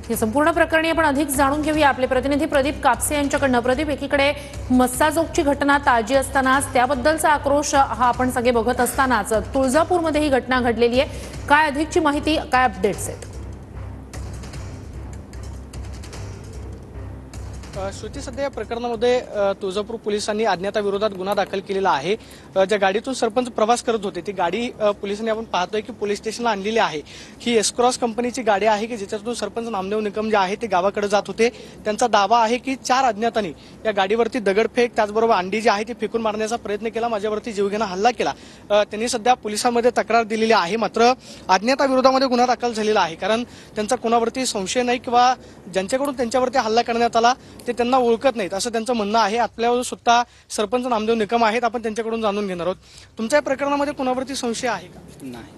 हे संपूर्ण प्रकरणी आपण अधिक जाणून घेऊया आपले प्रतिनिधी प्रदीप कापसे यांच्याकडनं। प्रदीप, एकीकडे मस्साजोगची घटना ताजी असतानाच त्याबद्दलचा आक्रोश हा आपण सगळे बघत असतानाच तुळजापूरमध्ये ही घटना घडलेली आहे। काय अधिकची माहिती, काय अपडेट्स आहेत? श्रुती, सध्या या प्रकरणामध्ये तुळजापूर पोलिसांनी अज्ञाताविरोधात गुन्हा दाखल केलेला आहे। ज्या गाडीतून सरपंच प्रवास करत होते ती गाडी पोलिसांनी आपण पाहतोय की पोलीस स्टेशनला आणलेली आहे। ही एसक्रॉस कंपनीची गाडी आहे की ज्याच्यातून सरपंच नामदेव निकम जे आहे ते गावाकडे जात होते। त्यांचा दावा आहे की 4 अज्ञातांनी या गाडीवरती दगडफेक त्याचबरोबर अंडी जी आहे ती फेकून मारण्याचा प्रयत्न केला, माझ्यावरती जीवघेणा हल्ला केला। त्यांनी सध्या पोलिसांमध्ये तक्रार दिलेली आहे। मात्र अज्ञाताविरोधामध्ये गुन्हा दाखल झालेला आहे, कारण त्यांचा कोणावरती संशय नाही किंवा ज्यांच्याकडून त्यांच्यावरती हल्ला करण्यात आला ते त्यांना ओळखत नाहीत असं त्यांचं म्हणणं आहे। आपल्यावर स्वतः सरपंच नामदेव निकम आहेत, आपण त्यांच्याकडून जाणून घेणार आहोत। तुमच्या प्रकरणामध्ये कोणावरती संशय आहे का? नाही,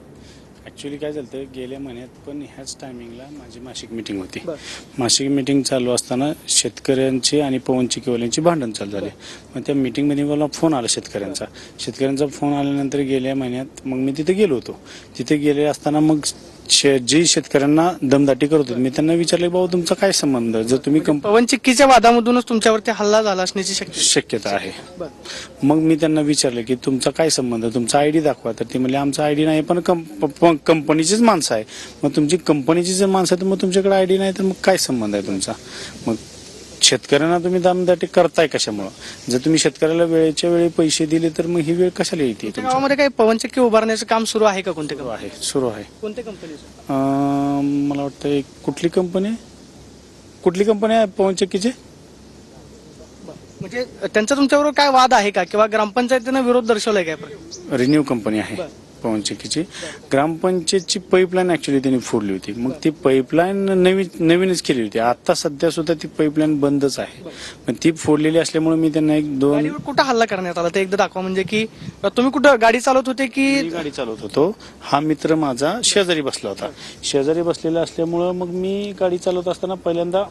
ॲक्च्युली काय झालं, गेल्या महिन्यात पण ह्याच टायमिंगला माझी मासिक मीटिंग होती। मासिक मीटिंग चालू असताना शेतकऱ्यांची आणि पवन चिकेवाल्यांची भांडण चालू झाले। मग त्या मीटिंगमध्ये मला फोन आला शेतकऱ्यांचा फोन आल्यानंतर गेल्या महिन्यात मग मी तिथे गेलो होतो। तिथे गेले असताना मग जी शेतकऱ्यांना दमदाटी करत होते मी त्यांना विचारले, बाबा तुमचा काय संबंध, जर तुम्ही पवन चिक्कीच्या वादामधूनच तुमच्यावरती हल्ला झाला असण्याची शक्यता आहे। मग मी त्यांना विचारले की तुमचा काय संबंध, तुमचा आयडी दाखवा। तर ते म्हणले आमचा आयडी नाही, पण कंपनीचीच माणसं आहे। मग तुमची कंपनीची जर माणसं आहे तर मग तुमच्याकडे आयडी नाही तर मग काय संबंध आहे तुमचा? मग शेतकऱ्यांना तुम्ही दमदाटी करताय कशामुळे? जर तुम्ही शेतकऱ्याला वेळेच्या वेळी पैसे दिले तर मग ही वेळ कशाला येते? गावामध्ये काही पवन चक्की उभारण्याचं काम सुरू आहे का? कोणते आहे? सुरू आहे। कोणत्या कंपनी? मला वाटतं कुठली कंपनी आहे पवन चक्कीची? म्हणजे त्यांचा तुमच्याबरोबर काय वाद आहे का किंवा ग्रामपंचायतीनं विरोध दर्शवलाय काय? रिन्यू कंपनी आहे पवन चक्कीची। ग्रामपंचायतची पाईपलाईन ऍक्च्युली त्यांनी फोडली होती, मग ती पाईपलाईन नवीनच केली होती। आता सध्या सुद्धा ती पाईपलाईन बंदच आहे। मग ती फोडलेली असल्यामुळे मी त्यांना 1-2 कुठं हल्ला करण्यात आला ते एकदा दाखवा, म्हणजे की तुम्ही कुठं गाडी चालवत होते की? गाडी चालवत होतो। हा मित्र माझा शेजारी बसला होता। शेजारी बसलेला असल्यामुळं मग मी गाडी चालवत असताना पहिल्यांदा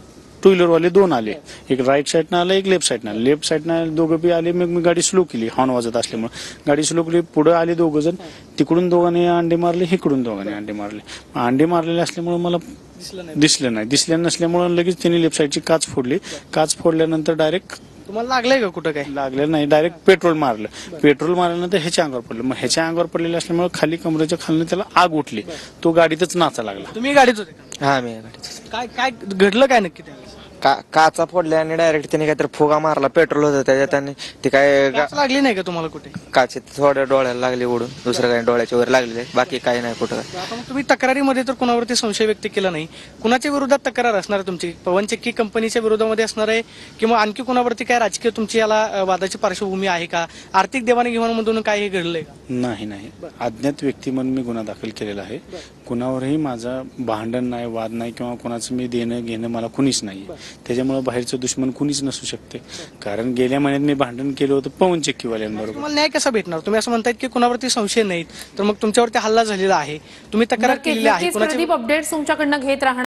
2 व्हीलरवाले 2 आले, एक राईट साईडनं आलं, एक लेफ्ट साईडनं आलं। लेफ्ट साईडनं दोघं बी आले, मग मी गाडी स्लो केली, हॉर्न वाजत असल्यामुळे गाडी स्लो केली। पुढे आले 2 जण, तिकडून दोघांनी अंडे मारले, इकडून दोघांनी अंडे मारले। अंडे मारलेले असल्यामुळे मला दिसले नसल्यामुळे लगेच त्यांनी लेफ्ट साईडची काच फोडली। काच फोडल्यानंतर डायरेक्ट तुम्हाला लागलंय का कुठं? काय लागलेलं नाही, डायरेक्ट पेट्रोल मारल्यानंतर ह्याच्या अंगावर पडलं। मग ह्याच्या अंगावर पडलेलं असल्यामुळे खाली कमरेच्या खाली त्याला आग उठली, तो गाडीतच नाचा लागला। तुम्ही गाडीत होते का? हा, मी गाडीत. काय काय घडलं काय नक्की त्यावेळेस? काचा फोडल्या आणि डायरेक्ट त्याने काहीतरी फुगा मारला, पेट्रोल होतं त्याच्यात आणि ते काय काच लागली नाही का तुम्हाला कुठे? काचे थोड्या डोळ्याला लागले उडून, दुसरं काही डोळ्याच्या वर लागलेले, बाकी काही नाही कुठं। आता मग तुम्ही तक्रारीमध्ये तर कोणावरती संशय व्यक्त केला नाही, कुणाच्या विरोधात तक्रार असणार आहे तुमची? पवन चक्की कंपनीच्या विरोधामध्ये असणार आहे किंवा आणखी कोणावरती काय राजकीय तुमची याला वादाची पार्श्वभूमी आहे का? आर्थिक देवाणघेवाणमधून काय हे घडलंय का? नाही, अज्ञात व्यक्ती म्हणून मी गुन्हा दाखल केलेला आहे। कुणावरही माझा भांडण नाही, वाद नाही किंवा कोणाचं मी देणं घेणं मला कुणीच नाही। त्याच्यामुळे बाहेरचं दुश्मन कुणीच नसू शकते, कारण गेल्या महिन्यात मी भांडण केलं होतं पवन चक्कीवाल्यांबरोबर। तुम्हाला न्याय कसा भेटणार? तुम्ही असं म्हणतायत की कुणावरती संशय नाहीत, तर मग तुमच्यावरती हल्ला झालेला आहे, तुम्ही तक्रार केलेली आहे, अपडेट्स तुमच्याकडनं घेत राहणार।